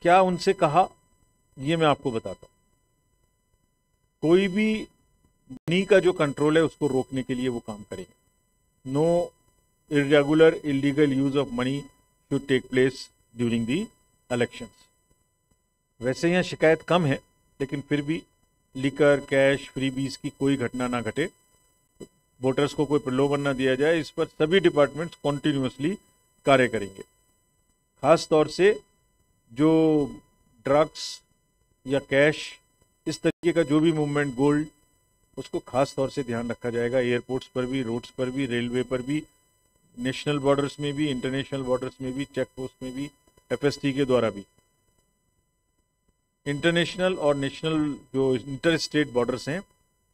क्या उनसे कहा, ये मैं आपको बताता हूँ। कोई भी मनी का जो कंट्रोल है उसको रोकने के लिए वो काम करेंगे। No irregular illegal use of money should take place during the elections. वैसे यहाँ शिकायत कम है, लेकिन फिर भी लिकर, कैश, फ्रीबीज की कोई घटना ना घटे, वोटर्स को कोई प्रलोभन ना दिया जाए, इस पर सभी डिपार्टमेंट्स कॉन्टिन्यूसली कार्य करेंगे। खास तौर से जो ड्रग्स या कैश, इस तरीके का जो भी मूवमेंट, गोल्ड, उसको खास तौर से ध्यान रखा जाएगा। एयरपोर्ट्स पर भी, रोड्स पर भी, रेलवे पर भी, नेशनल बॉर्डर्स में भी, इंटरनेशनल बॉर्डर्स में भी, चेक पोस्ट में भी, एफएसटी के द्वारा भी। इंटरनेशनल और नेशनल जो इंटर स्टेट बॉर्डर्स हैं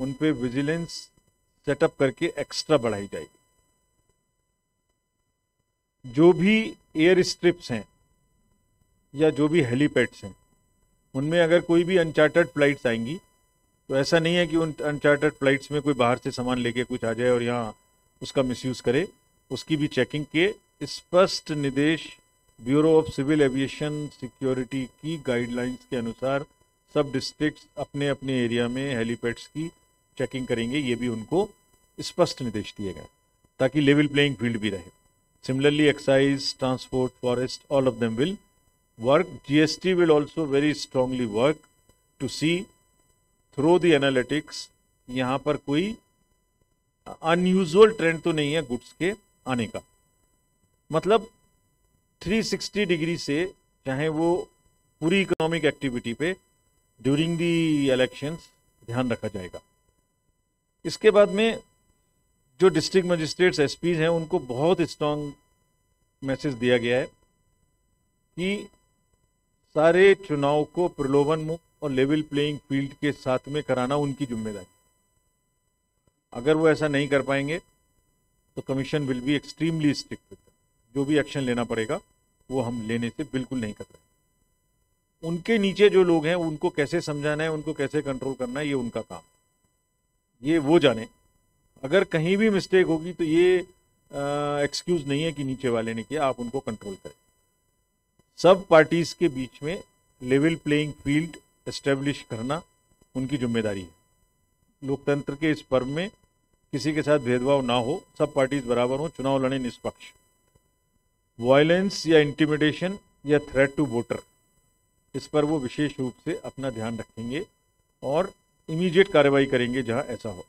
उन पे विजिलेंस सेटअप करके एक्स्ट्रा बढ़ाई जाएगी। जो भी एयर स्ट्रिप्स हैं या जो भी हेलीपैड्स हैं, उनमें अगर कोई भी अनचार्टर्ड फ्लाइट्स आएंगी तो ऐसा नहीं है कि उन अनचार्टर्ड फ्लाइट्स में कोई बाहर से सामान लेके कुछ आ जाए और यहाँ उसका मिसयूज करे। उसकी भी चेकिंग के स्पष्ट निर्देश bureau of civil aviation security की गाइडलाइंस के अनुसार सब डिस्ट्रिक्ट्स अपने अपने एरिया में हेलीपैड्स की चेकिंग करेंगे। ये भी उनको स्पष्ट निर्देश दिए गए ताकि लेवल प्लेइंग फील्ड भी रहे। Similarly excise, transport, forest, all of them will work. GST will also very strongly work to see through the analytics यहाँ पर कोई अनयूजुअल ट्रेंड तो नहीं है गुड्स के आने का। मतलब 360 डिग्री से, चाहे वो पूरी इकोनॉमिक एक्टिविटी पे ड्यूरिंग दी इलेक्शंस ध्यान रखा जाएगा। इसके बाद में जो डिस्ट्रिक्ट मजिस्ट्रेट्स, एसपीज हैं, उनको बहुत स्ट्रांग मैसेज दिया गया है कि सारे चुनाव को प्रलोभन मुक्त और लेवल प्लेइंग फील्ड के साथ में कराना उनकी जिम्मेदारी। अगर वो ऐसा नहीं कर पाएंगे तो commission will be extremely strict. जो भी एक्शन लेना पड़ेगा वो हम लेने से बिल्कुल नहीं कर रहे। उनके नीचे जो लोग हैं उनको कैसे समझाना है, उनको कैसे कंट्रोल करना है, ये उनका काम, ये वो जाने। अगर कहीं भी मिस्टेक होगी तो ये एक्सक्यूज नहीं है कि नीचे वाले ने किया, आप उनको कंट्रोल करें। सब पार्टीज के बीच में लेवल प्लेइंग फील्ड एस्टेब्लिश करना उनकी जिम्मेदारी है। लोकतंत्र के इस पर्व में किसी के साथ भेदभाव ना हो, सब पार्टीज बराबर हो, चुनाव लड़े निष्पक्ष। वायलेंस या इंटिमिडेशन या थ्रेट टू वोटर, इस पर वो विशेष रूप से अपना ध्यान रखेंगे और इमीडिएट कार्रवाई करेंगे जहां ऐसा हो।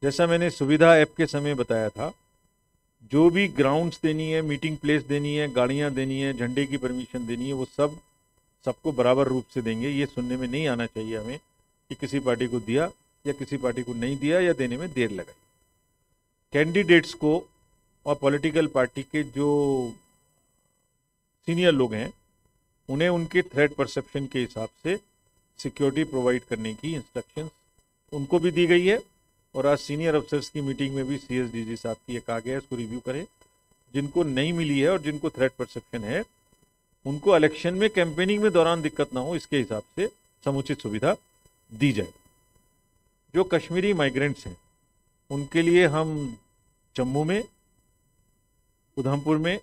जैसा मैंने सुविधा ऐप के समय बताया था, जो भी ग्राउंड्स देनी है, मीटिंग प्लेस देनी है, गाड़ियां देनी है, झंडे की परमिशन देनी है, वो सब सबको बराबर रूप से देंगे। ये सुनने में नहीं आना चाहिए हमें कि किसी पार्टी को दिया या किसी पार्टी को नहीं दिया या देने में देर लगाई। कैंडिडेट्स को और पॉलिटिकल पार्टी के जो सीनियर लोग हैं उन्हें उनके थ्रेट परसेप्शन के हिसाब से सिक्योरिटी प्रोवाइड करने की इंस्ट्रक्शंस उनको भी दी गई है। और आज सीनियर अफसर्स की मीटिंग में भी CSDG साहब की ये कहा गया है इसको रिव्यू करें। जिनको नहीं मिली है और जिनको थ्रेट परसेप्शन है उनको इलेक्शन में, कैंपेनिंग में दौरान दिक्कत ना हो, इसके हिसाब से समुचित सुविधा दी जाए। जो कश्मीरी माइग्रेंट्स हैं उनके लिए हम जम्मू में, उधमपुर में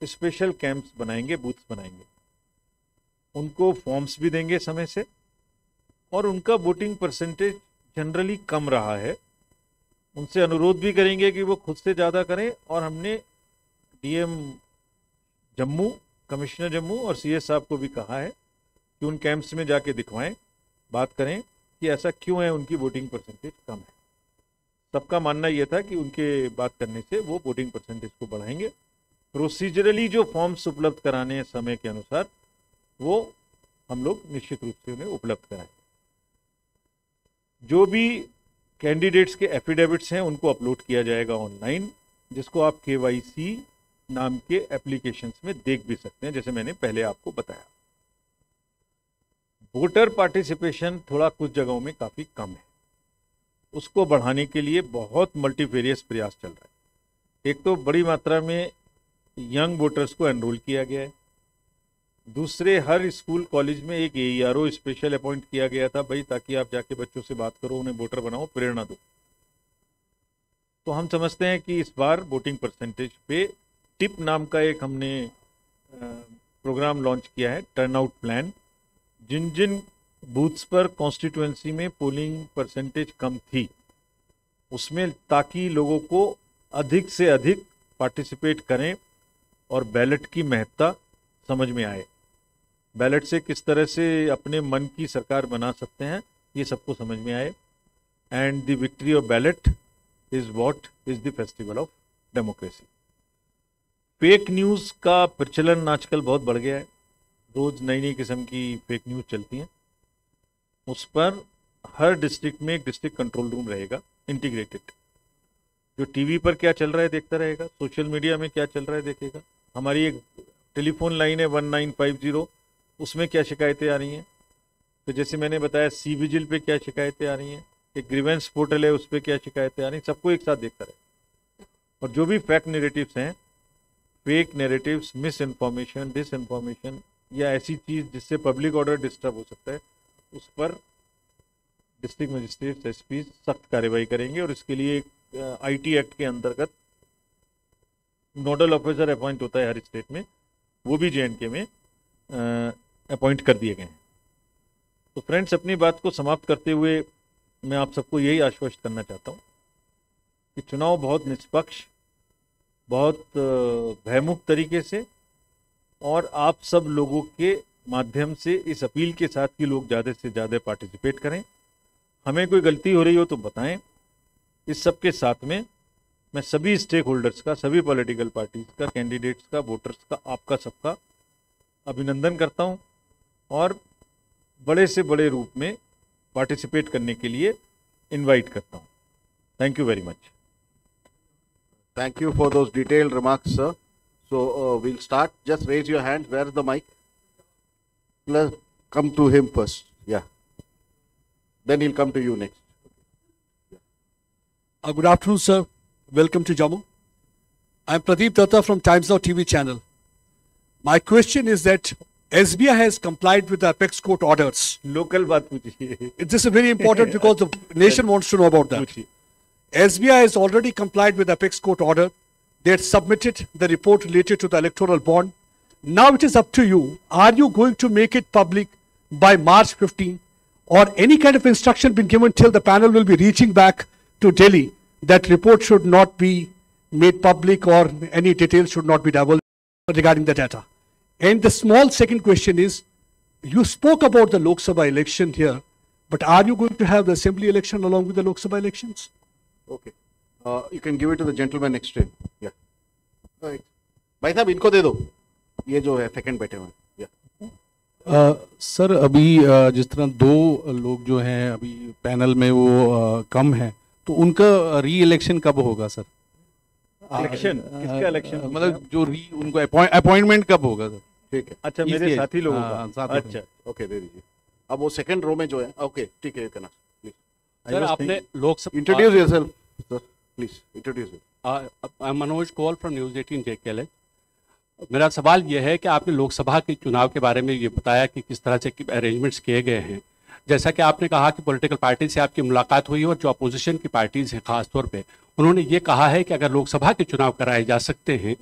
स्पेशल कैंप्स बनाएंगे, बूथ्स बनाएंगे। उनको फॉर्म्स भी देंगे समय से, और उनका वोटिंग परसेंटेज जनरली कम रहा है, उनसे अनुरोध भी करेंगे कि वो खुद से ज़्यादा करें। और हमने DM जम्मू, कमिश्नर जम्मू और CS साहब को भी कहा है कि उन कैंप्स में जाके दिखवाएं, बात करें कि ऐसा क्यों है, उनकी वोटिंग परसेंटेज कम है। सबका मानना यह था कि उनके बात करने से वो वोटिंग परसेंटेज को बढ़ाएंगे। प्रोसीजरली जो फॉर्म्स उपलब्ध कराने हैं समय के अनुसार, वो हम लोग निश्चित रूप से उन्हें उपलब्ध कराएंगे। जो भी कैंडिडेट्स के एफिडेविट्स हैं उनको अपलोड किया जाएगा ऑनलाइन, जिसको आप KYC नाम के एप्लीकेशंस में देख भी सकते हैं, जैसे मैंने पहले आपको बताया। वोटर पार्टिसिपेशन थोड़ा कुछ जगहों में काफी कम है, उसको बढ़ाने के लिए बहुत मल्टीवेरियस प्रयास चल रहा है। एक तो बड़ी मात्रा में यंग वोटर्स को एनरोल किया गया है। दूसरे, हर स्कूल कॉलेज में एक AERO स्पेशल अपॉइंट किया गया था भाई, ताकि आप जाके बच्चों से बात करो, उन्हें वोटर बनाओ, प्रेरणा दो। तो हम समझते हैं कि इस बार वोटिंग परसेंटेज पे टिप नाम का एक हमने प्रोग्राम लॉन्च किया है, टर्नआउट प्लान। जिन जिन बूथ्स पर कॉन्स्टिट्यूएंसी में पोलिंग परसेंटेज कम थी उसमें, ताकि लोगों को अधिक से अधिक पार्टिसिपेट करें और बैलेट की महत्ता समझ में आए, बैलेट से किस तरह से अपने मन की सरकार बना सकते हैं ये सबको समझ में आए। And the victory of ballot is what is the festival of democracy. Fake news का प्रचलन आजकल बहुत बढ़ गया है, रोज नई नई किस्म की फेक न्यूज़ चलती हैं। उस पर हर डिस्ट्रिक्ट में एक डिस्ट्रिक्ट कंट्रोल रूम रहेगा, इंटीग्रेटेड, जो टीवी पर क्या चल रहा है देखता रहेगा, सोशल मीडिया में क्या चल रहा है देखेगा। हमारी एक टेलीफोन लाइन है 1950, उसमें क्या शिकायतें आ रही हैं, तो जैसे मैंने बताया सी विजिल पे क्या शिकायतें आ रही हैं, एक ग्रीवेंस पोर्टल है उस पर क्या शिकायतें आ रही हैं, सबको एक साथ देखता रहेगा। और जो भी फैक्ट नेरेटिव्स हैं, fake narratives, misinformation, disinformation या ऐसी चीज़ जिससे पब्लिक ऑर्डर डिस्टर्ब हो सकता है, उस पर डिस्ट्रिक्ट मजिस्ट्रेट एसपी सख्त कार्रवाई करेंगे। और इसके लिए आईटी एक्ट के अंतर्गत नोडल ऑफिसर अपॉइंट होता है हर स्टेट में, वो भी जेएंडके में अपॉइंट कर दिए गए हैं। तो फ्रेंड्स, अपनी बात को समाप्त करते हुए मैं आप सबको यही आश्वस्त करना चाहता हूँ कि चुनाव बहुत निष्पक्ष, बहुत भयमुक्त तरीके से और आप सब लोगों के माध्यम से इस अपील के साथ कि लोग ज़्यादा से ज़्यादा पार्टिसिपेट करें। हमें कोई गलती हो रही हो तो बताएं। इस सब के साथ में मैं सभी स्टेक होल्डर्स का, सभी पॉलिटिकल पार्टीज का, कैंडिडेट्स का, वोटर्स का, आपका सबका अभिनंदन करता हूं और बड़े से बड़े रूप में पार्टिसिपेट करने के लिए इनवाइट करता हूं। Thank you very much. Thank you for those detailed remarks, sir. So we'll start. Just raise your hand. Where's the mic? Let's come to him first. Yeah. Then he'll come to you next. Good afternoon, sir. Welcome to Jammu. I'm Pradeep Datta from Times Now TV channel. My question is that SBI has complied with the apex court orders. Local बात पूछिए। This is very important because the nation wants to know about that. पूछिए। SBI has already complied with the apex court order. They had submitted the report related to the electoral bond. Now it is up to you. Are you going to make it public by March 15? Or any kind of instruction been given till the panel will be reaching back to Delhi that report should not be made public or any details should not be divulged regarding the data? And the small second question is, you spoke about the Lok Sabha election here, but are you going to have the assembly election along with the Lok Sabha elections? Okay. You can give it to the gentleman next to him. Yeah. Right. भाई साहब इनको दे दो, ये जो है second बैठे हुए हैं। Yeah. सर अभी जिस तरह दो लोग जो हैं अभी पैनल में वो कम हैं, तो उनका री इलेक्शन कब होगा सर? इलेक्शन किसका इलेक्शन? मतलब जो उनको अपॉइंटमेंट कब होगा सर? ठीक है। अच्छा, मेरे साथी लोगों का। अच्छा, ओके, दे दीजिए। अब वो सेकंड रो में जो है, ओके ठीक है, करना प्लीज। सर आपने Lok Sabha, introduce yourself sir, please introduce. Manoj Kaul from news 18 JKL। मेरा सवाल यह है कि आपने लोकसभा के चुनाव के बारे में ये बताया कि किस तरह से अरेंजमेंट्स किए गए हैं। जैसा कि आपने कहा कि पॉलिटिकल पार्टी से आपकी मुलाकात हुई और जो अपोजिशन की पार्टीज हैं खासतौर पे, उन्होंने ये कहा है कि अगर लोकसभा के चुनाव कराए जा सकते हैं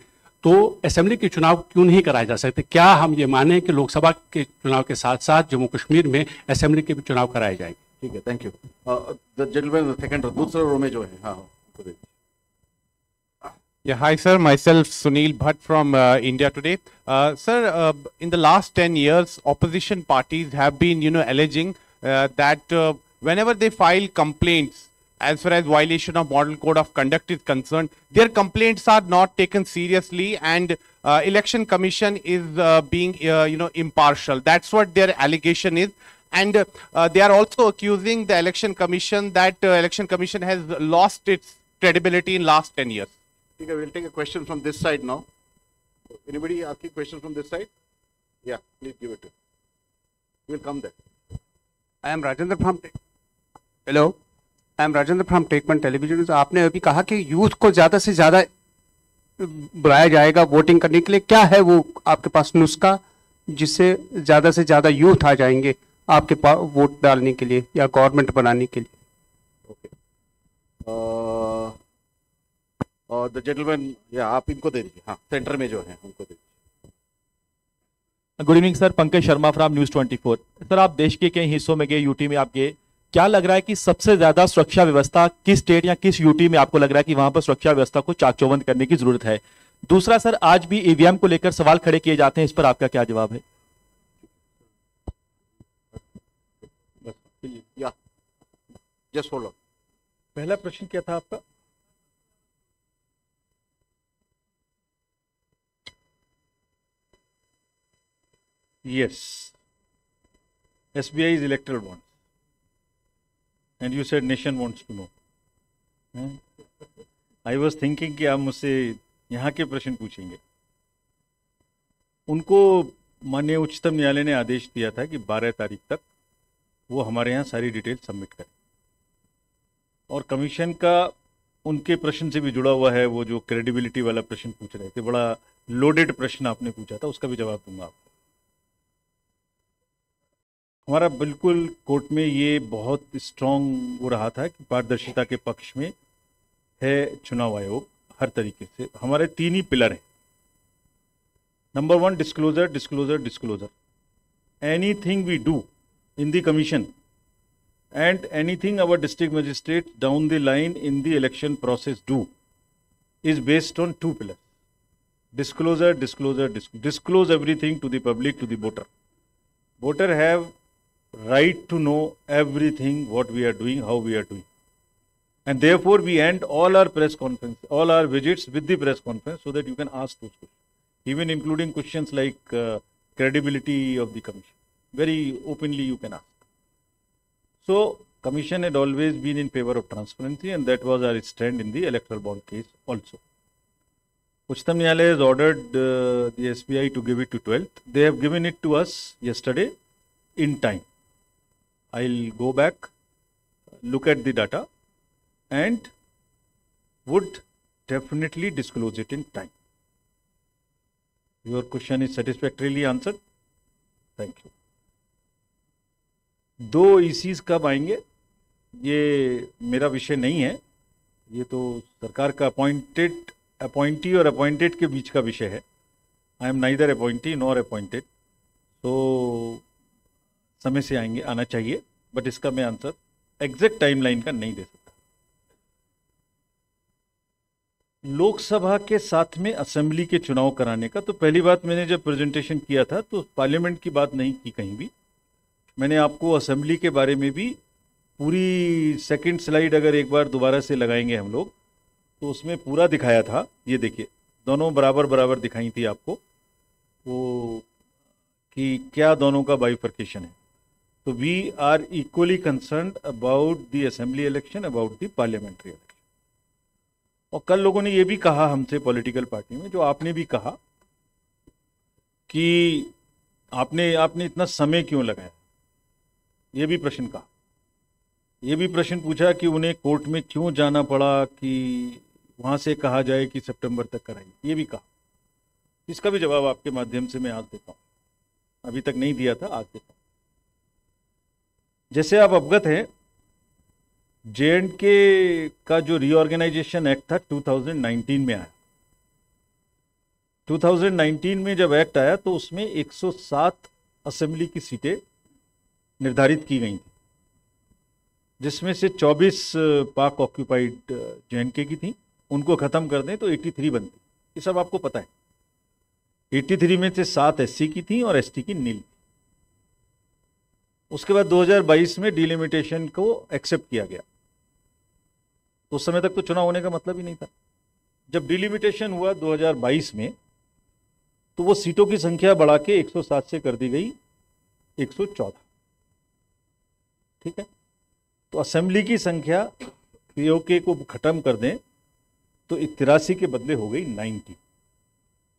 तो असेंबली के चुनाव क्यों नहीं कराए जा सकते? क्या हम ये माने कि लोकसभा के चुनाव के साथ साथ जम्मू कश्मीर में असेंबली के भी चुनाव कराए जाएंगे? ठीक है, thank you. The gentleman second row, दूसरे रो में जो है, हाँ हाँ। Yeah, hi sir, myself Sunil Bhatt from India Today. Sir, in the last 10 years, opposition parties have been, alleging that whenever they file complaints as far as violation of Model Code of Conduct is concerned, their complaints are not taken seriously and Election Commission is being, impartial. That's what their allegation is. And they are also accusing the Election Commission that Election Commission has lost its credibility in last 10 years. Okay, we'll take a question from this side now. Anybody asking question from this side? Yeah, please give it to him. We'll come there. I am Rajendra from Hello. I am Rajendra from Take1 Television. तो आपने अभी कहा कि youth को ज्यादा से ज्यादा बुलाया जाएगा वोटिंग करने के लिए। क्या है वो आपके पास नुस्खा जिससे ज्यादा से ज्यादा यूथ आ जाएंगे आपके पास वोट डालने के लिए या गवर्नमेंट बनाने के लिए? ओके, और द जेंटलमैन, या आप इनको दे दीजिए। हाँ, सेंटर में जो है उनको दे दीजिए। Good evening sir, Pankaj Sharma from news 24। Sir, आप देश के कई हिस्सों में गए, यूटी में आप गए, क्या लग रहा है कि सबसे ज्यादा सुरक्षा व्यवस्था किस स्टेट या किस यूटी में आपको लग रहा है कि वहां पर सुरक्षा व्यवस्था को चाक चौबंद करने की जरूरत है? दूसरा सर, आज भी ईवीएम को लेकर सवाल खड़े किए जाते हैं, इस पर आपका क्या जवाब है? Yeah. Just hold on. पहला प्रश्न क्या था आपका? Yes. SBI is electoral bonds. And you said nation wants to know. I was thinking कि आप मुझसे यहाँ के प्रश्न पूछेंगे। उनको माननीय उच्चतम न्यायालय ने आदेश दिया था कि 12 तारीख तक वो हमारे यहाँ सारी डिटेल सबमिट करें। और कमीशन का उनके प्रश्न से भी जुड़ा हुआ है, वो जो क्रेडिबिलिटी वाला प्रश्न पूछ रहे थे, बड़ा लोडेड प्रश्न आपने पूछा था, उसका भी जवाब दूंगा आपको। हमारा बिल्कुल कोर्ट में ये बहुत स्ट्रांग हो रहा था कि पारदर्शिता के पक्ष में है चुनाव आयोग हर तरीके से। हमारे 3 ही पिलर हैं। Number 1, disclosure, disclosure, disclosure. Anything we do in the commission and anything our district magistrates down the line in the election process do is based on 2 pillars: disclosure, disclosure, disclose everything to the public, to the voter. Voter have right to know everything what we are doing, how we are doing, and therefore we end all our press conference, all our visits with the press conference, so that you can ask those questions, even including questions like credibility of the commission. Very openly you can ask. So commission had always been in favor of transparency, and that was our stand in the electoral bond case also. Uchtam Nyayalaya has ordered the SBI to give it to 12th. They have given it to us yesterday in time. I'll go back, look at the data, and would definitely disclose it in time. Your question is satisfactorily answered. Thank you. 2 ECs कब आएंगे ये मेरा विषय नहीं है, ये तो सरकार का अपॉइंटी और अपॉइंटेड के बीच का विषय है। I am neither appointee nor appointed, तो समय से आएंगे, आना चाहिए, बट इसका मैं आंसर एग्जैक्ट टाइमलाइन का नहीं दे सकता। लोकसभा के साथ में असेंबली के चुनाव कराने का, तो पहली बात, मैंने जब प्रेजेंटेशन किया था तो पार्लियामेंट की बात नहीं की कहीं भी। मैंने आपको असेंबली के बारे में भी पूरी सेकंड स्लाइड अगर एक बार दोबारा से लगाएंगे हम लोग तो उसमें पूरा दिखाया था। ये देखिए, दोनों बराबर बराबर दिखाई थी आपको वो कि क्या दोनों का बाइफर्केशन है। तो we are equally concerned about the assembly election, about the parliamentary election. और कल लोगों ने ये भी कहा हमसे पॉलिटिकल पार्टी में, जो आपने भी कहा कि आपने इतना समय क्यों लगाया, ये भी प्रश्न कहा। ये भी प्रश्न पूछा कि उन्हें कोर्ट में क्यों जाना पड़ा, कि वहां से कहा जाए कि सितंबर तक कराइए, ये भी कहा। इसका भी जवाब आपके माध्यम से मैं आज देता हूं, अभी तक नहीं दिया था, आज देता हूं। जैसे आप अवगत हैं, JNK का जो रीऑर्गेनाइजेशन एक्ट था 2019 में आया। 2019 में जब एक्ट आया तो उसमें 107 असेंबली की सीटें निर्धारित की गई थी, जिसमें से 24 पाक ऑक्यूपाइड JNK की थी। उनको खत्म कर दें तो 83 बनती। ये सब आपको पता है। 83 में से 7 SC की थी और ST की नील थी। उसके बाद 2022 में डिलिमिटेशन को एक्सेप्ट किया गया। तो उस समय तक तो चुनाव होने का मतलब ही नहीं था। जब डिलिमिटेशन हुआ 2022 में, तो वो सीटों की संख्या बढ़ा के 107 से कर दी गई 114। ठीक है, तो असेंबली की संख्या POK को खत्म कर दें तो 83 के बदले हो गई 90।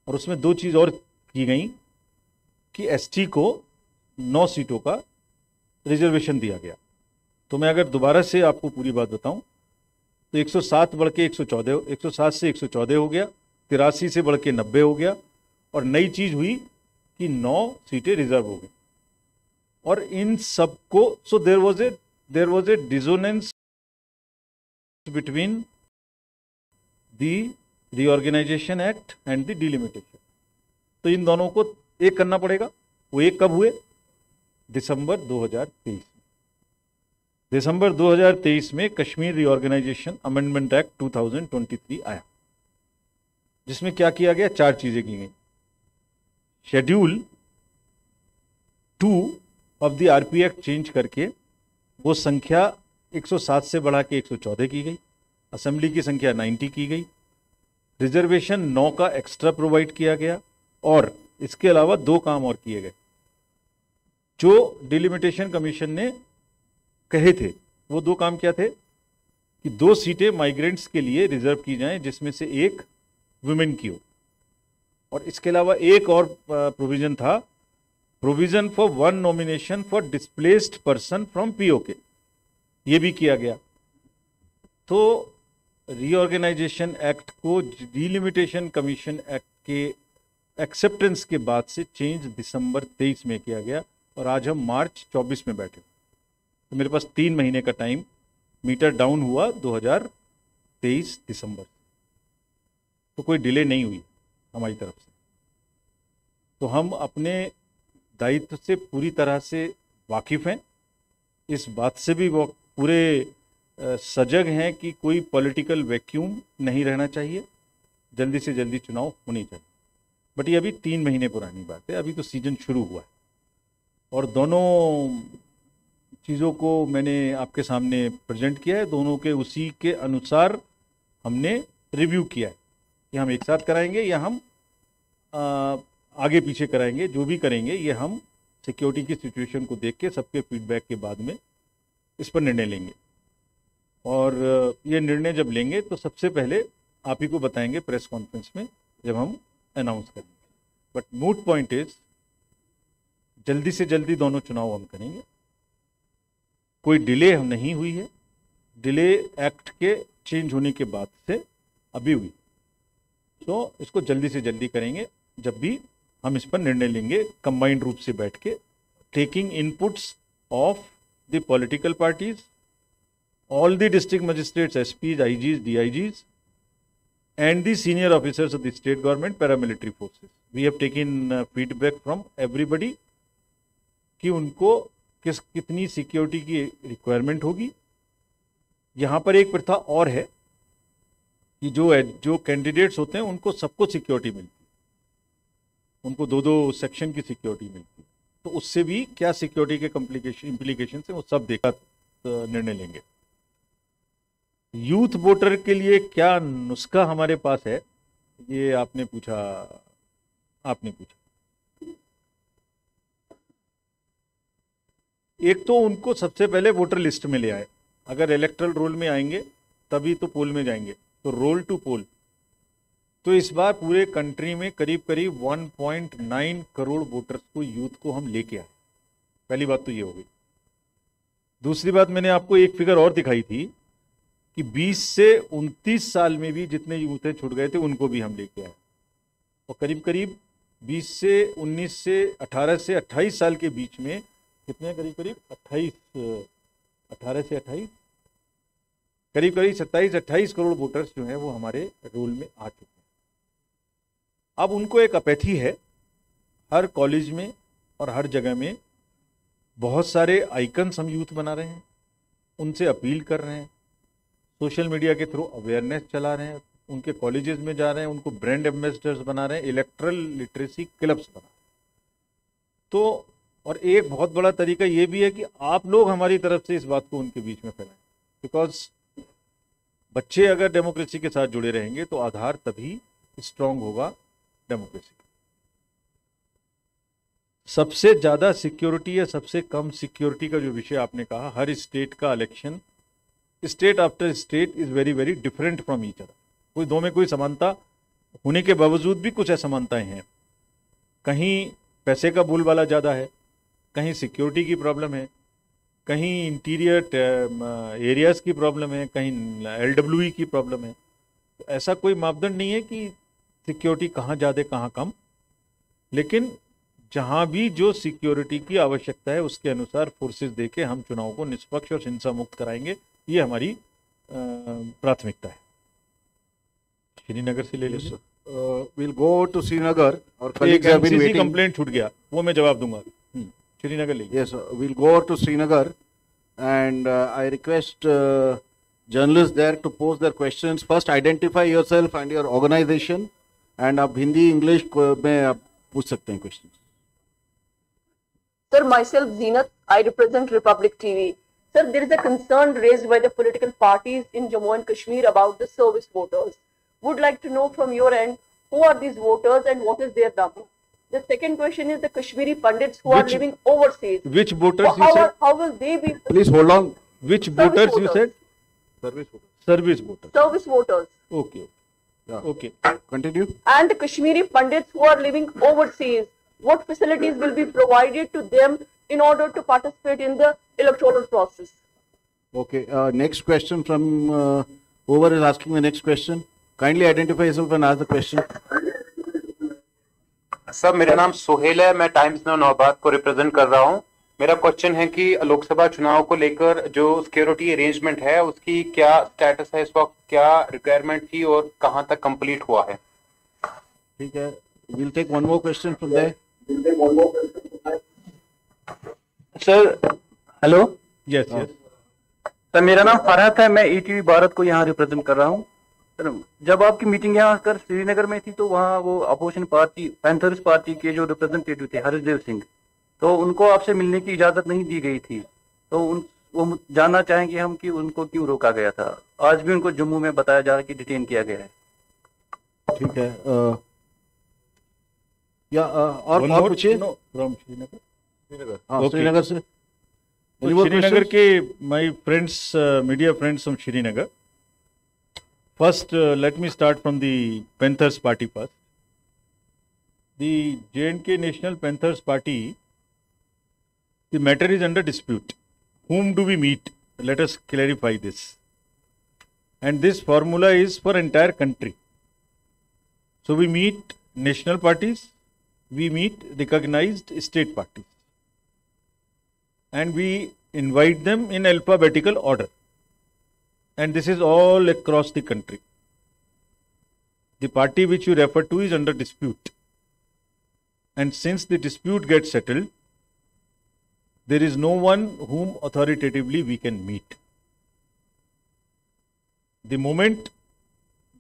और उसमें 2 चीज और की गई कि ST को 9 सीटों का रिजर्वेशन दिया गया। तो मैं अगर दोबारा से आपको पूरी बात बताऊं तो 107 बढ़ के 114, 107 से 114 हो गया, 83 से बढ़ के 90 हो गया, और नई चीज हुई कि 9 सीटें रिजर्व हो गई। और इन सबको, so there was a dissonance between the reorganisation act and the delimitation. तो इन दोनों को एक करना पड़ेगा। वो एक कब हुए? दिसंबर 2023। दिसंबर 2023 में कश्मीर रीऑर्गेनाइजेशन अमेंडमेंट एक्ट 2023 आया, जिसमें क्या किया गया? 4 चीजें की गई। Schedule 2 of the RP act change करके वो संख्या 107 से बढ़ा के 114 की गई। असेंबली की संख्या 90 की गई। रिजर्वेशन 9 का एक्स्ट्रा प्रोवाइड किया गया। और इसके अलावा 2 काम और किए गए जो डिलिमिटेशन कमीशन ने कहे थे। वो 2 काम क्या थे? कि 2 सीटें माइग्रेंट्स के लिए रिजर्व की जाएं, जिसमें से एक वुमेन की हो। और इसके अलावा एक और प्रोविजन था, provision for 1 nomination for displaced person from PoK, ये भी किया गया। तो रीऑर्गेनाइजेशन एक्ट को डिलिमिटेशन कमीशन एक्ट के एक्सेप्टेंस के बाद से चेंज दिसंबर 23 में किया गया, और आज हम मार्च 24 में बैठे। तो मेरे पास 3 महीने का टाइम मीटर डाउन हुआ 2023 दिसंबर। तो कोई डिले नहीं हुई हमारी तरफ से। तो हम अपने दायित्व से पूरी तरह से वाकिफ हैं। इस बात से भी वो पूरे सजग हैं कि कोई पॉलिटिकल वैक्यूम नहीं रहना चाहिए, जल्दी से जल्दी चुनाव होने चाहिए। बट ये अभी 3 महीने पुरानी बात है, अभी तो सीजन शुरू हुआ है। और दोनों चीज़ों को मैंने आपके सामने प्रेजेंट किया है, दोनों के उसी के अनुसार हमने रिव्यू किया है कि हम एक साथ कराएंगे या हम आगे पीछे कराएंगे। जो भी करेंगे ये हम सिक्योरिटी की सिचुएशन को देख के सबके फीडबैक के बाद में इस पर निर्णय लेंगे। और ये निर्णय जब लेंगे तो सबसे पहले आप ही को बताएंगे प्रेस कॉन्फ्रेंस में जब हम अनाउंस करेंगे। बट मूड पॉइंट इज जल्दी से जल्दी दोनों चुनाव हम करेंगे। कोई डिले नहीं हुई है, डिले एक्ट के चेंज होने के बाद से अभी हुई। तो इसको जल्दी से जल्दी करेंगे जब भी हम इस पर निर्णय लेंगे कंबाइंड रूप से बैठ के, taking inputs of the political parties, all the district magistrates, SPs, IGs, DIGs, and the senior officers of the state government, paramilitary forces. We have taken feedback from everybody कि उनको कितनी सिक्योरिटी की requirement होगी। यहाँ पर एक प्रथा और है कि जो कैंडिडेट्स होते हैं उनको सबको सिक्योरिटी मिलती है, उनको 2-2 सेक्शन की सिक्योरिटी मिलती है। तो उससे भी क्या सिक्योरिटी के इम्प्लीकेशन है वो सब देखा निर्णय लेंगे। यूथ वोटर के लिए क्या नुस्खा हमारे पास है, ये आपने पूछा। एक तो उनको सबसे पहले वोटर लिस्ट में ले आए। अगर इलेक्टरल रोल में आएंगे तभी तो पोल में जाएंगे, तो रोल टू पोल। तो इस बार पूरे कंट्री में करीब करीब 1.9 करोड़ वोटर्स को, यूथ को हम लेके आए। पहली बात तो ये हो गई। दूसरी बात, मैंने आपको एक फिगर और दिखाई थी कि 20 से 29 साल में भी जितने यूथ छूट गए थे उनको भी हम लेके आए। और करीब करीब 20 से 19 से 18 से 28 साल के बीच में कितने, करीब करीब 18 से 28, करीब करीब 27-28 करोड़ वोटर्स जो हैं वो हमारे रोल में आ चुके हैं। अब उनको एक अपैथी है, हर कॉलेज में और हर जगह में बहुत सारे आइकन्स हम यूथ बना रहे हैं, उनसे अपील कर रहे हैं, सोशल मीडिया के थ्रू अवेयरनेस चला रहे हैं, उनके कॉलेजेस में जा रहे हैं, उनको ब्रांड एम्बेसडर्स बना रहे हैं, इलेक्ट्रल लिटरेसी क्लब्स बना रहे हैं। तो और एक बहुत बड़ा तरीका ये भी है कि आप लोग हमारी तरफ से इस बात को उनके बीच में फैलाएं, बिकॉज बच्चे अगर डेमोक्रेसी के साथ जुड़े रहेंगे तो आधार तभी स्ट्रांग होगा डेमोक्रेसी का। सबसे ज्यादा सिक्योरिटी या सबसे कम सिक्योरिटी का जो विषय आपने कहा, हर स्टेट का election state after state is very very different from each other. कोई दो में कोई समानता होने के बावजूद भी कुछ असमानताएं हैं। कहीं पैसे का बोलबाला ज़्यादा है, कहीं सिक्योरिटी की प्रॉब्लम है, कहीं इंटीरियर एरियाज़ की प्रॉब्लम है, कहीं LWE की प्रॉब्लम है। तो ऐसा कोई मापदंड नहीं है कि सिक्योरिटी कहाँ ज़्यादा कहाँ कम, लेकिन जहाँ भी जो सिक्योरिटी की आवश्यकता है उसके अनुसार फोर्सेस देके हम चुनाव को निष्पक्ष और हिंसा मुक्त कराएंगे। ये हमारी प्राथमिकता है। श्रीनगर से ले लीजिए। we'll go to Srinagar. Our एक colleagues have been MCC waiting. Complaint छूट गया, वो मैं जवाब दूंगा। श्रीनगर ले Yes, we'll go over to Srinagar, and I request journalists there to pose their questions. First, identify yourself and your organization, and आप Hindi English में आप पूछ सकते हैं questions. Sir, myself Zeenat, I represent Republic TV. Sir, there is a concern raised by the political parties in Jammu and Kashmir about the service voters. Would like to know from your end, who are these voters and what is their number? The second question is the Kashmiri Pandits who are Which- living overseas. Which voters you said? How will they be Please hold on. Which Service voters you voters. said? Service. Service voters. service voters? Okay. Yeah. Okay. Continue. And the Kashmiri Pandits who are living overseas, what facilities will be provided to them in order to participate in the electoral process? Okay. Next question from whoever is asking the next question. Kindly identify yourself and ask the question. Sir मेरा नाम सोहेल है, मैं times now नौबाद को represent कर रहा हूं। मेरा question है कि लोकसभा चुनाव को लेकर जो सिक्योरिटी अरेंजमेंट है उसकी क्या स्टेटस है इस वक्त, क्या रिक्वायरमेंट थी और कहां तक कंप्लीट हुआ है? ठीक है. We'll take one more question from there. Sir hello Yes, yes. Sir, मेरा नाम फरहत है, मैं ईटीवी भारत को यहाँ रिप्रेजेंट कर रहा हूँ। सर, जब आपकी मीटिंग यहाँ कर श्रीनगर में थी तो वहाँ वो अपोजिशन पार्टी पैंथर्स पार्टी के जो रिप्रेजेंटेटिव थे हरीशदेव सिंह, तो उनको आपसे मिलने की इजाजत नहीं दी गई थी, तो वो जानना चाहेंगे हम कि उनको क्यों रोका गया था। आज भी उनको जम्मू में बताया जा रहा है कि डिटेन किया गया है। ठीक है. या One और more? पूछिए. No, from Srinagar. हाँ, Okay. श्रीनगर से. तो Any more श्रीनगर questions? के my friends, media friends from Srinagar. First, let me start from the Panthers party first. The J&K National Panthers Party, the matter is under dispute. Whom do we meet? Let us clarify this. And this formula is for entire country. So we meet national parties, we meet recognized state parties, and we invite them in alphabetical order. And this is all across the country. The party which you refer to is under dispute. And since the dispute gets settled, there is no one whom authoritatively we can meet. The moment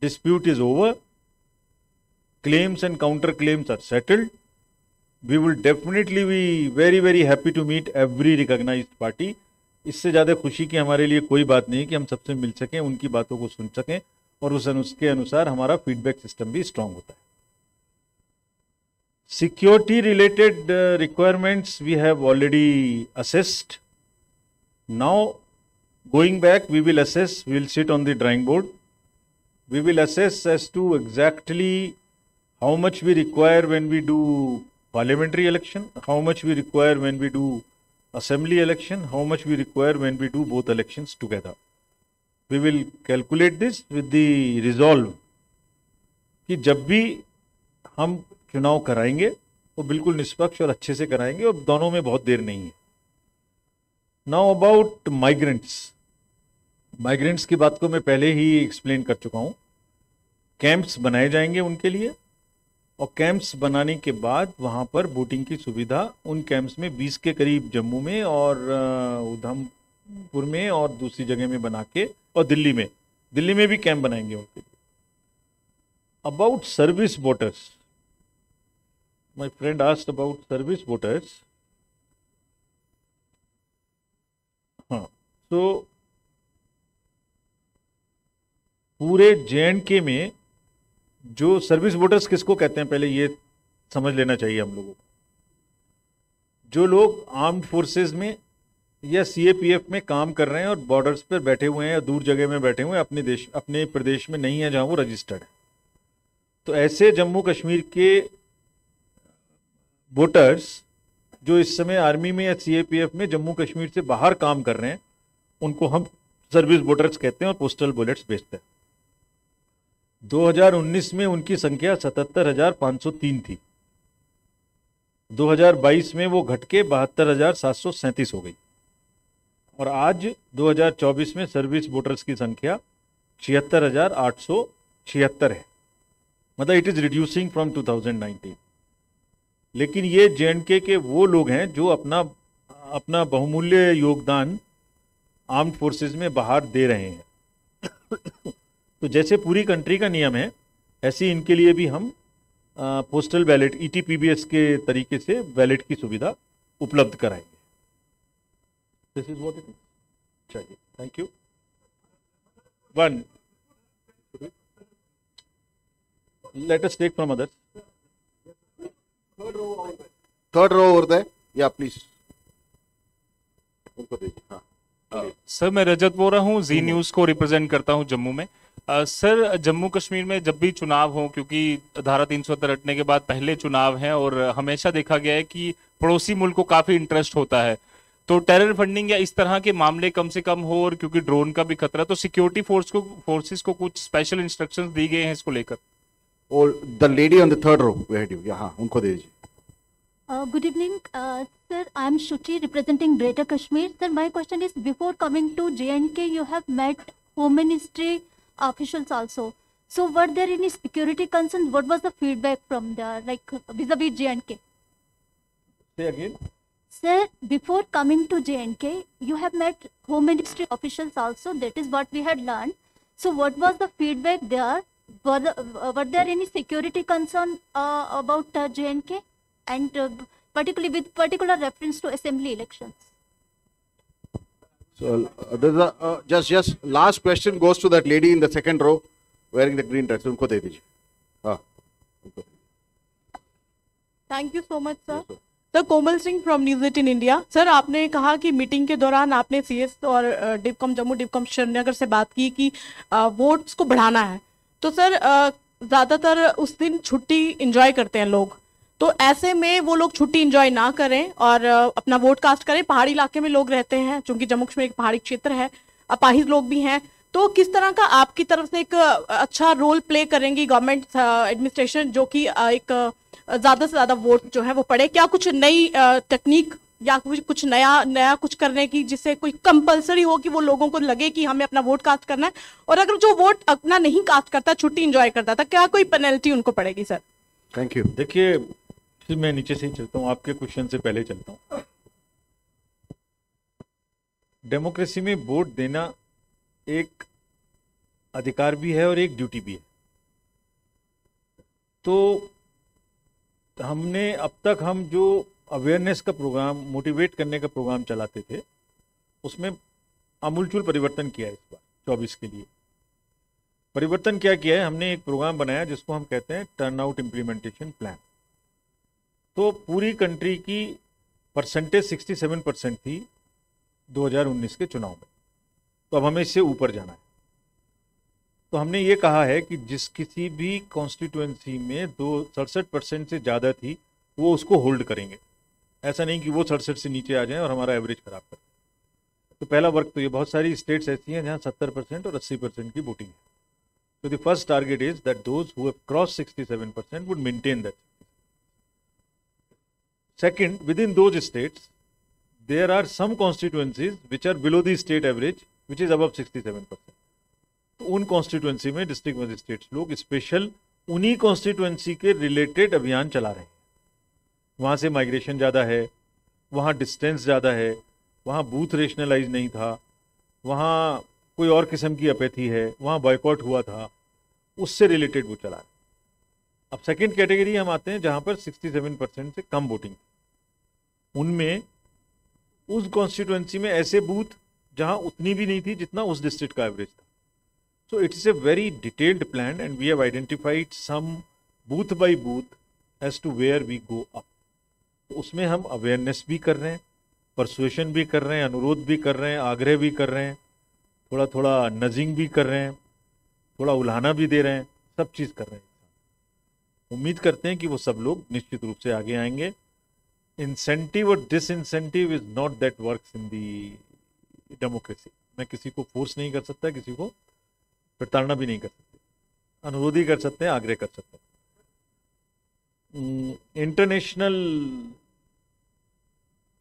dispute is over, claims and counterclaims are settled, we will definitely be very, very happy to meet every recognized party. इससे ज़्यादा खुशी की हमारे लिए कोई बात नहीं कि हम सबसे मिल सकें, उनकी बातों को सुन सकें और उसके अनुसार हमारा फीडबैक सिस्टम भी स्ट्रांग होता है. Security related requirements we have already assessed. Now, going back, we will assess, we will sit on the drawing board. We will assess as to exactly how much we require when we do parliamentary election, how much we require when we do assembly election, how much we require when we do both elections together. We will calculate this with the resolve कि जब भी हम चुनाव कराएंगे वो बिल्कुल निष्पक्ष और अच्छे से कराएंगे और दोनों में बहुत देर नहीं है. नाउ अबाउट माइग्रेंट्स की बात को मैं पहले ही एक्सप्लेन कर चुका हूँ. कैंप्स बनाए जाएंगे उनके लिए और कैंप्स बनाने के बाद वहाँ पर वोटिंग की सुविधा उन कैंप्स में 20 के करीब जम्मू में और उधमपुर में और दूसरी जगह में बना के और दिल्ली में भी कैंप बनाएंगे उनके लिए. About service voters, my friend asked about service voters. हाँ, तो पूरे J&K में जो सर्विस वोटर्स किसको कहते हैं पहले ये समझ लेना चाहिए हम लोगों को. जो लोग आर्म्ड फोर्सेस में या CAPF में काम कर रहे हैं और बॉर्डर्स पर बैठे हुए हैं या दूर जगह में बैठे हुए हैं, अपने प्रदेश में नहीं है जहां वो रजिस्टर्ड है, तो ऐसे जम्मू कश्मीर के वोटर्स जो इस समय आर्मी में या CAPF में जम्मू कश्मीर से बाहर काम कर रहे हैं उनको हम सर्विस वोटर्स कहते हैं और पोस्टल बैलेट्स भेजते हैं. 2019 में उनकी संख्या 77,503 थी. 2022 में वो घट के 72,737 हो गई और आज 2024 में सर्विस वोटर्स की संख्या 76,876 है. मतलब इट इज रिड्यूसिंग फ्रॉम 2019। लेकिन ये J&K के वो लोग हैं जो अपना अपना बहुमूल्य योगदान आर्म्ड फोर्सेस में बाहर दे रहे हैं। तो जैसे पूरी कंट्री का नियम है, ऐसे इनके लिए भी हम पोस्टल बैलेट ETPBS के तरीके से बैलेट की सुविधा उपलब्ध कराएंगे। This is what it is. चलिए, thank you. One, let us take from others. Third row over there. Yeah, please. उनको दीजिए। हाँ। सर, मैं रजत बोरा हूँ, जी न्यूज़ को रिप्रेजेंट करता हूँ जम्मू में। सर, जम्मू कश्मीर में जब भी चुनाव हो, क्योंकि धारा 370 हटने के बाद पहले चुनाव हैं और हमेशा देखा गया है कि पड़ोसी मुल्क को काफ़ी इंटरेस्ट होता है, तो टेरर फंडिंग या इस तरह के मामले कम से कम हो, और क्योंकि ड्रोन का भी खतरा, तो सिक्योरिटी फोर्सेस को कुछ स्पेशल इंस्ट्रक्शंस दी गए हैं इसको लेकर। और the lady on the third row behind you. हाँ, उनको दे दीजिए। Good evening, sir. I am Shuchi representing Greater Kashmir. Sir, my question is, before coming to J&K, you have met Home Ministry officials also. So, were there any security concerns? What was the feedback from there, like vis-a-vis J&K? Say again. Sir, before coming to J&K, you have met Home Ministry officials also. That is what we had learned. So, what was the feedback there? Were there any security concern about J&K? And particularly with particular reference to assembly elections. So just last question goes to that lady in the second row wearing the green dress. उनको दे दीजिए। हाँ। Thank you so much sir. Sir, Komal Singh from news 18 India. Sir, आपने कहा कि meeting के दौरान आपने CS और डिपकॉम जम्मू, डिपकॉम श्रीनगर से बात की कि वोट्स को बढ़ाना है। तो सर, ज़्यादातर उस दिन छुट्टी इंजॉय करते हैं लोग, तो ऐसे में वो लोग छुट्टी इंजॉय ना करें और अपना वोट कास्ट करें। पहाड़ी इलाके में लोग रहते हैं, चूंकि जम्मू कश्मीर एक पहाड़ी क्षेत्र है, अपाहिज लोग भी हैं, तो किस तरह का आपकी तरफ से एक अच्छा रोल प्ले करेंगी गवर्नमेंट एडमिनिस्ट्रेशन, जो कि एक ज़्यादा से ज़्यादा वोट जो है वो पड़े? क्या कुछ नई टेक्निक या कुछ नया कुछ करने की, जिससे कोई कंपलसरी हो कि वो लोगों को लगे कि हमें अपना वोट कास्ट करना है, और अगर जो वोट अपना नहीं कास्ट करता, छुट्टी इंजॉय करता था, क्या कोई पेनल्टी उनको पड़ेगी सर? Thank you. देखिए, फिर मैं नीचे से ही चलता हूँ, आपके क्वेश्चन से पहले चलता हूँ। डेमोक्रेसी में वोट देना एक अधिकार भी है और एक ड्यूटी भी है। तो हमने अब तक हम जो अवेयरनेस का प्रोग्राम, मोटिवेट करने का प्रोग्राम चलाते थे, उसमें आमूलचूल परिवर्तन किया है इस बार 24 के लिए। परिवर्तन क्या किया है, हमने एक प्रोग्राम बनाया जिसको हम कहते हैं टर्न आउट इम्प्लीमेंटेशन प्लान। तो पूरी कंट्री की परसेंटेज 67% थी 2019 के चुनाव में, तो अब हमें इससे ऊपर जाना है। तो हमने ये कहा है कि जिस किसी भी कॉन्स्टिट्यूएंसी में 67% से ज़्यादा थी, वो उसको होल्ड करेंगे। ऐसा नहीं कि वो 67 से नीचे आ जाएं और हमारा एवरेज खराब करें। तो पहला वर्क तो ये, बहुत सारी स्टेट्स ऐसी हैं जहाँ 70% और 80% की वोटिंग है। तो the first target is that those who have cross 67% would maintain that. Second, within those states, there are some constituencies which are below the state average, which is above 67%. तो उन constituency में district magistrates लोग special उन्हीं constituency के related अभियान चला रहे हैं। वहाँ से माइग्रेशन ज़्यादा है, वहाँ डिस्टेंस ज़्यादा है, वहाँ बूथ रेशनलाइज नहीं था, वहाँ कोई और किस्म की अपैथी है, वहाँ बॉयकॉट हुआ था, उससे रिलेटेड वो चला रहे हैं। अब सेकेंड कैटेगरी हम आते हैं जहाँ पर 67% से कम वोटिंग, उनमें उस कॉन्स्टिट्यूएंसी में ऐसे बूथ जहां उतनी भी नहीं थी जितना उस डिस्ट्रिक्ट का एवरेज था। So it is a very detailed plan and we have identified some booth by booth as to where we go up. तो उसमें हम अवेयरनेस भी कर रहे हैं, परसुएशन भी कर रहे हैं, अनुरोध भी कर रहे हैं, आग्रह भी कर रहे हैं, थोड़ा थोड़ा नजिंग भी कर रहे हैं, थोड़ा उल्हाना भी दे रहे हैं, सब चीज़ कर रहे हैं। उम्मीद करते हैं कि वो सब लोग निश्चित रूप से आगे आएंगे। इंसेंटिव और disincentive is not that works in the democracy. मैं किसी को फोर्स नहीं कर सकता, किसी को प्रताड़ना भी नहीं कर सकते, अनुरोध ही कर सकते हैं, आग्रह कर सकते हैं। इंटरनेशनल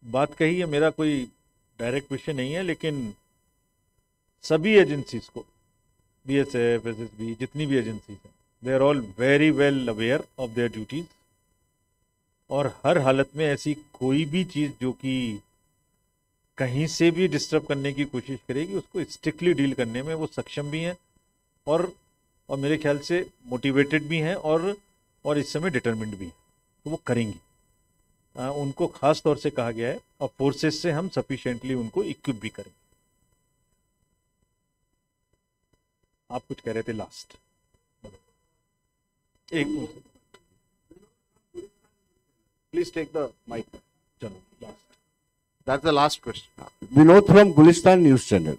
बात कही है, मेरा कोई डायरेक्ट विषय नहीं है, लेकिन सभी एजेंसीज को, BSF, SSB, जितनी भी एजेंसीज हैं, they are all very well aware of their duties, और हर हालत में ऐसी कोई भी चीज़ जो कि कहीं से भी डिस्टर्ब करने की कोशिश करेगी उसको स्ट्रिक्टली डील करने में वो सक्षम भी हैं, और मेरे ख्याल से मोटिवेटेड भी हैं, और इस समय डिटर्मिन्ड भी हैं, तो वो करेंगी। उनको खास तौर से कहा गया है, और फोर्सेस से हम सफिशिएंटली उनको इक्विप भी करेंगे। आप कुछ कह रहे थे लास्ट, एक Please take the mic. चलो last, That's the last question. Vinod from Gulistan news channel.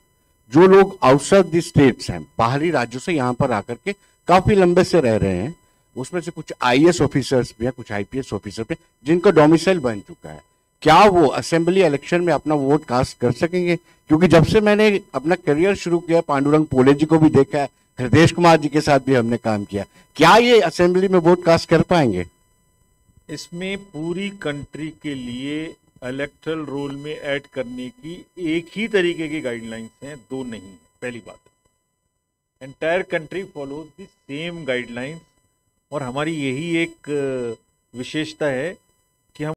जो लोग आउटसाइड द स्टेट्स हैं, बाहरी राज्यों से यहाँ पर आकर के काफी लंबे से रह रहे हैं, उसमें से कुछ आईएएस ऑफिसर्स भी हैं, कुछ आईपीएस ऑफिसर भी, जिनका डोमिसाइल बन चुका है, क्या वो असेंबली इलेक्शन में अपना वोट कास्ट कर सकेंगे? क्योंकि जब से मैंने अपना करियर शुरू किया, पांडुरंग पोले जी को भी देखा है, हृदय कुमार जी के साथ भी हमने काम किया, क्या ये असेंबली में वोट कास्ट कर पाएंगे? इसमें पूरी कंट्री के लिए इलेक्टरल रोल में ऐड करने की एक ही तरीके की गाइडलाइंस हैं, दो नहीं है। पहली बात, entire country follows the same guidelines, और हमारी यही एक विशेषता है